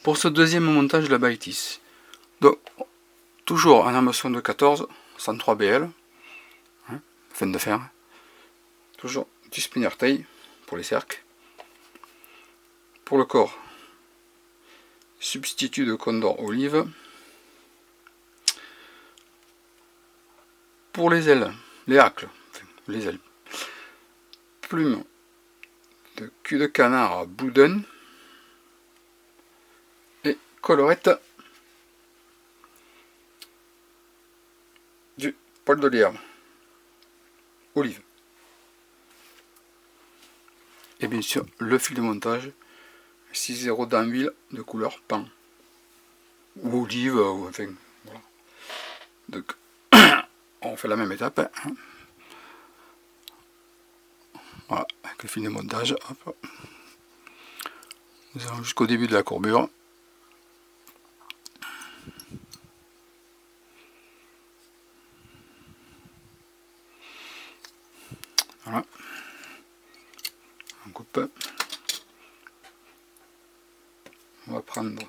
Pour ce deuxième montage de la Baltis, donc toujours en hameçon de 14, 103 BL, hein, fin de fer, toujours du spinner taille pour les cercles. Pour le corps, substitut de Condor Olive. Pour les ailes, les hacles, enfin, les ailes, plume de cul de canard Bouden et collerette du poil de lièvre olive. Et bien sûr le fil de montage 6-0 d'anvil de couleur pan ou olive, ou enfin voilà. Donc on fait la même étape, hein. Voilà, avec le fil de montage, hop. Nous allons jusqu'au début de la courbure. Voilà, on coupe. On va prendre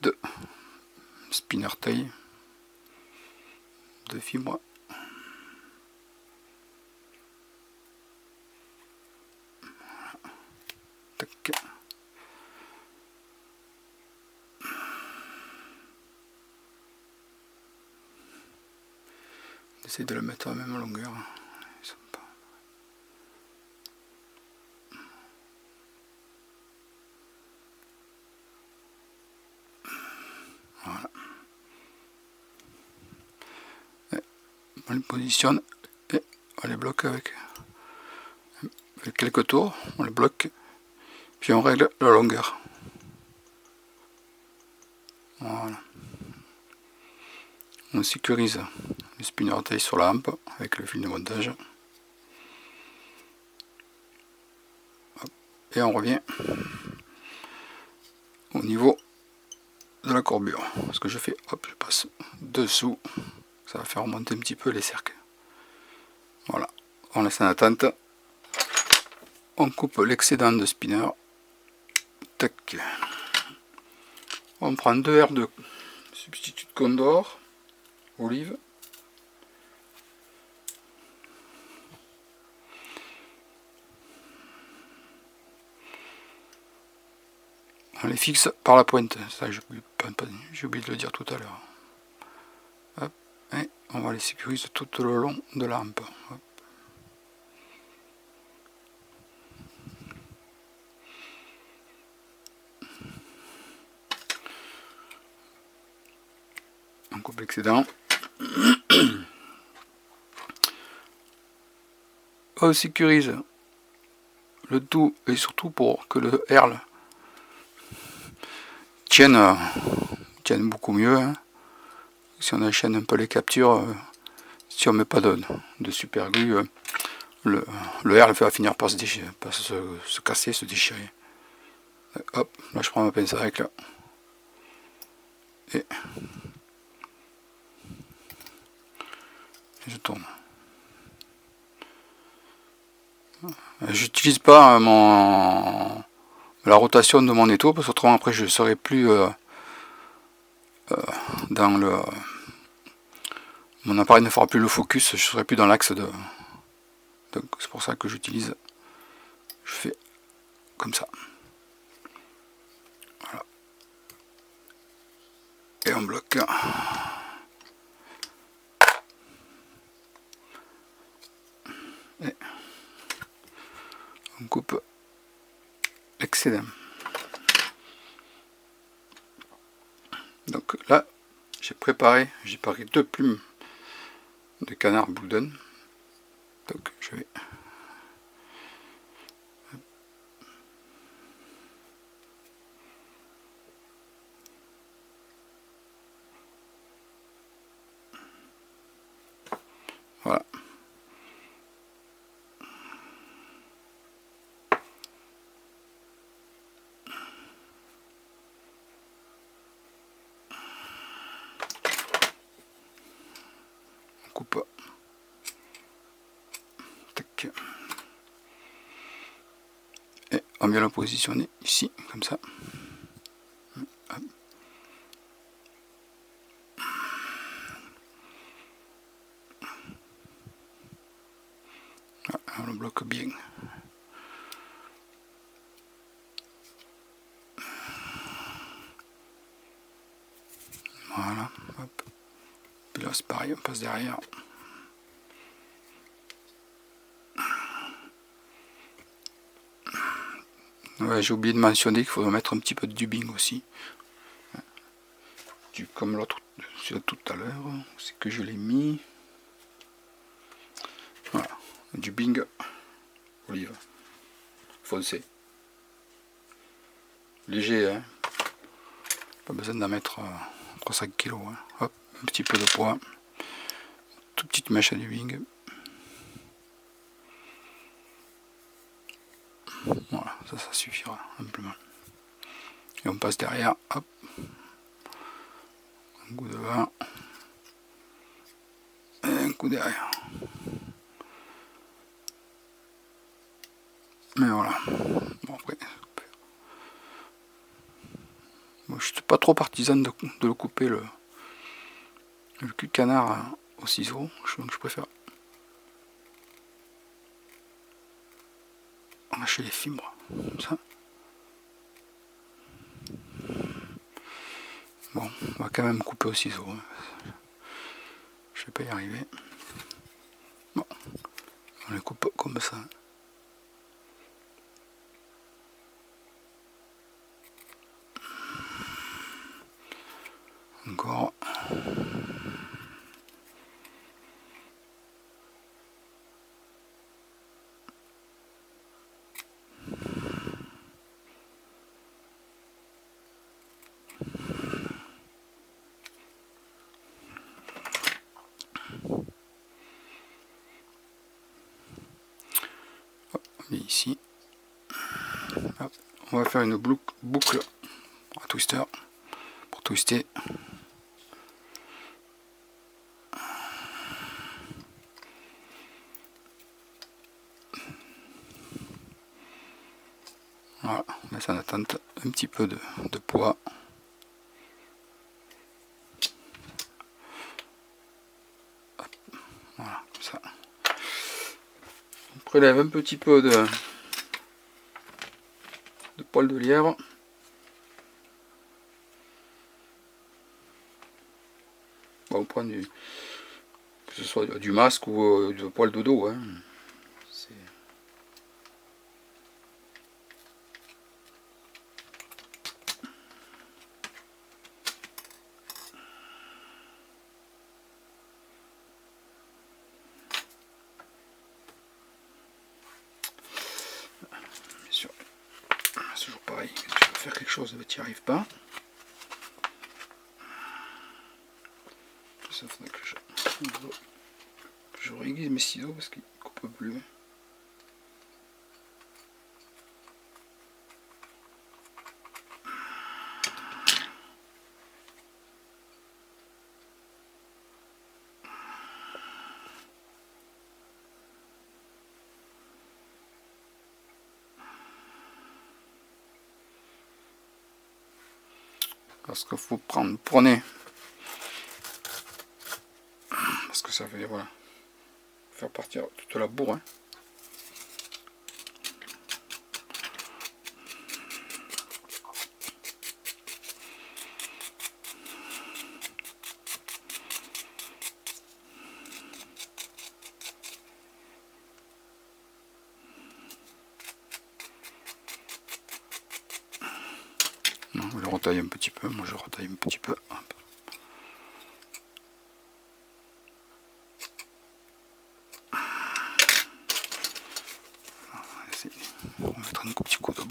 deux spinner taille, deux fibres. Tac. J'essaie de le mettre à la même longueur. Ils sont pas... Voilà. Et on les positionne et on les bloque avec quelques tours. On les bloque, puis on règle la longueur. Voilà. On sécurise le spinner taille sur la hampe avec le fil de montage. Hop. Et on revient au niveau de la courbure. Ce que je fais, hop, je passe dessous. Ça va faire remonter un petit peu les cercles. Voilà. On laisse en attente. On coupe l'excédent de spinner. Tac. On prend 2 R de substitut de Condor Olive. On les fixe par la pointe. Ça, j'ai oublié de le dire tout à l'heure. Hop. Et on va les sécuriser tout le long de la hampe. Hop. On coupe l'excédent. On sécurise le tout, et surtout pour que le herle tienne beaucoup mieux, hein. Si on enchaîne un peu les captures, si on met pas de super glue, le herle va finir par se casser, se déchirer. Hop, là je prends ma pince à réglage et je tourne. J'utilise pas la rotation de mon étau parce qu'autrement après je serai plus dans le... Mon appareil ne fera plus le focus, je serai plus dans l'axe de... Donc c'est pour ça que j'utilise... Je fais comme ça. Voilà. Et on bloque. Et on coupe l'excédent. Donc là, j'ai préparé 2 plumes de canard Bouden. Donc je vais... Voilà. On coupe. Tac. Et on vient la positionner ici, comme ça. On le bloque bien. Voilà, hop. Puis là c'est pareil, on passe derrière. Ouais, j'ai oublié de mentionner qu'il faudrait mettre un petit peu de dubbing aussi. Comme l'autre tout à l'heure, c'est que je l'ai mis. Voilà, dubbing olive foncé. Léger, hein. Pas besoin d'en mettre 3-5 kg. Hein. Hop, un petit peu de poids. Toute petite mèche à dubbing. Voilà, ça suffira amplement. Et on passe derrière, hop, un coup devant, et un coup derrière. Mais voilà. Bon, après, moi, je suis pas trop partisan de le couper le cul de canard au ciseau, donc je préfère arracher les fibres, comme ça. Bon, on va quand même couper au ciseau. Je vais pas y arriver. Bon, on les coupe comme ça. Encore. Et ici. Hop. On va faire une boucle à twister pour twister. Voilà, on met ça en attente, un petit peu de poids. Hop. Voilà, comme ça. On prélève un petit peu de poil de lièvre. Bon, on prend que ce soit du masque ou du poil de dos. Hein. C'est toujours pareil, tu veux faire quelque chose, tu n'y arrives pas. Ça faudrait que je réaiguise mes ciseaux parce qu'ils ne coupent plus. Parce qu'il faut prenez. Parce que ça fait, voilà, faire partir toute la bourre. Hein. Non, on le retaille un petit peu, moi je retaille un petit peu. Hop. On va mettre un petit coup de...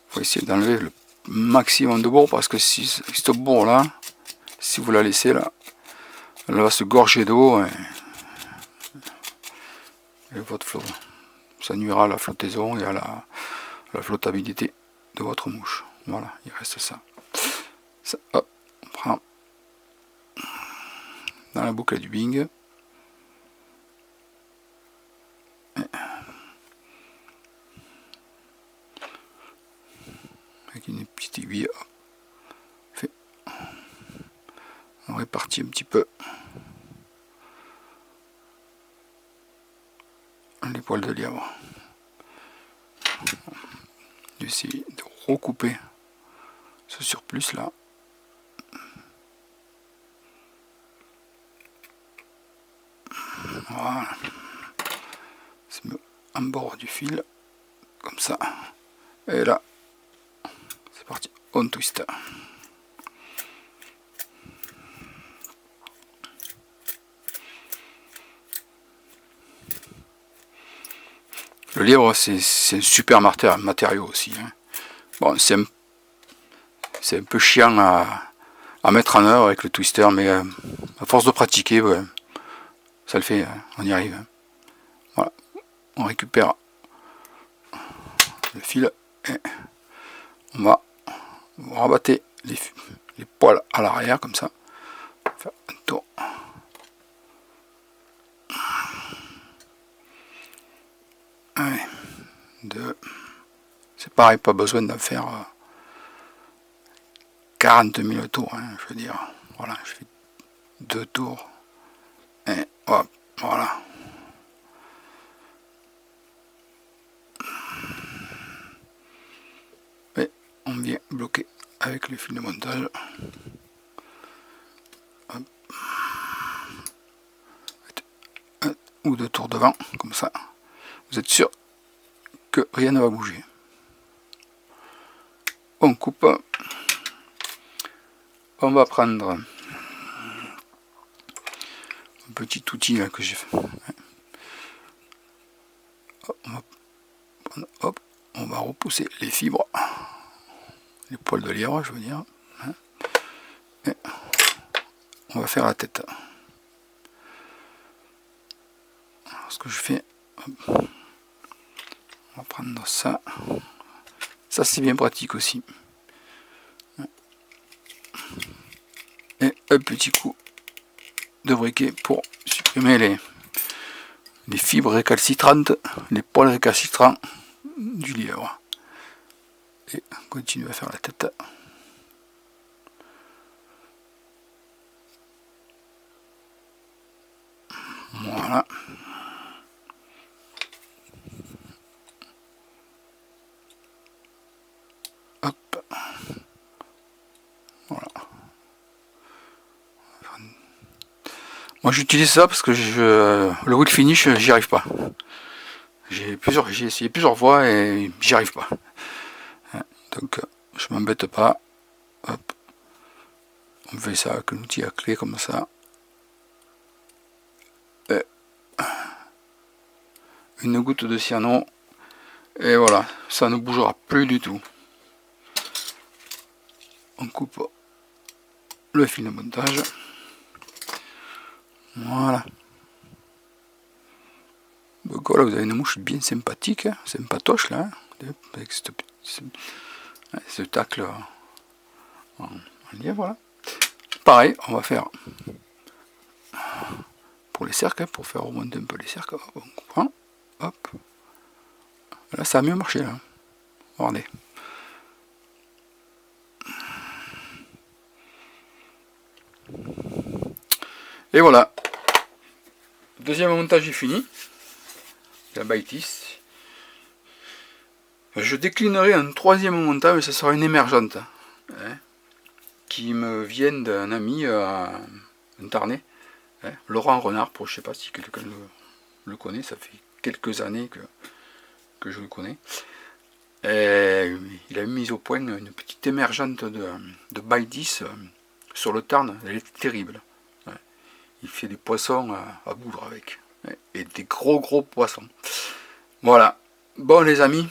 Faut essayer d'enlever le maximum de bourre parce que si cette bourre là, si vous la laissez là, elle va se gorger d'eau et votre flot. Ça nuira à la flottaison et à la flottabilité de votre mouche. Voilà, il reste ça. Hop, on prend dans la boucle du bing. Avec une petite aiguille, on répartit un petit peu. poils de lièvre. J'essaie de recouper ce surplus là. Voilà. C'est en bord du fil, comme ça. Et là, c'est parti, on twist. Le lièvre, c'est un super matériau aussi. Hein. Bon, c'est un peu chiant à mettre en œuvre avec le twister, mais à force de pratiquer, ouais, ça le fait, hein, on y arrive. Hein. Voilà, on récupère le fil et on va rabattre les poils à l'arrière comme ça. Faire un tour. Allez, deux. C'est pareil, pas besoin d'en faire 40 000 tours, hein, je veux dire. Voilà, je fais 2 tours. Et hop, voilà. Et on vient bloquer avec le fil de montage. Hop. Un ou 2 tours devant, comme ça. Vous êtes sûr que rien ne va bouger. On coupe. On va prendre un petit outil là que j'ai fait. Hop, on va repousser les fibres, les poils de lièvre, je veux dire. Et on va faire la tête. Alors, ce que je fais, hop, on va prendre ça. Ça c'est bien pratique aussi. Et un petit coup de briquet pour supprimer les fibres récalcitrantes, les poils récalcitrants du lièvre. Et on continue à faire la tête. Voilà. Hop. Voilà. Moi j'utilise ça parce que le wheel finish, j'y arrive pas. J'ai essayé plusieurs fois et j'y arrive pas. Donc je m'embête pas. Hop. On fait ça avec un outil à clé comme ça. Et une goutte de cyano. Et voilà, ça ne bougera plus du tout. On coupe le fil de montage. Voilà. Donc voilà, vous avez une mouche bien sympathique, hein, sympatoche là, hein, avec ce tacle en lien, voilà. Pareil, on va faire pour les cercles, pour faire remonter un peu les cercles. On comprend, hop. Là, ça a mieux marché là. Regardez. Et voilà. Deuxième montage est fini. La Baitis. Je déclinerai un troisième montage, mais ce sera une émergente. Hein, qui me vient d'un ami, un Tarnais. Hein, Laurent Renard, je ne sais pas si quelqu'un le connaît, ça fait quelques années que je le connais. Et il a mis au point une petite émergente de Baitis sur le Tarn, elle est terrible. Il fait des poissons à boudre avec. Et des gros poissons. Voilà. Bon les amis,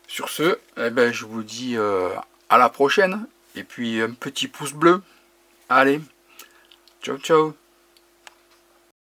sur ce, eh ben, je vous dis à la prochaine. Et puis un petit pouce bleu. Allez, ciao ciao.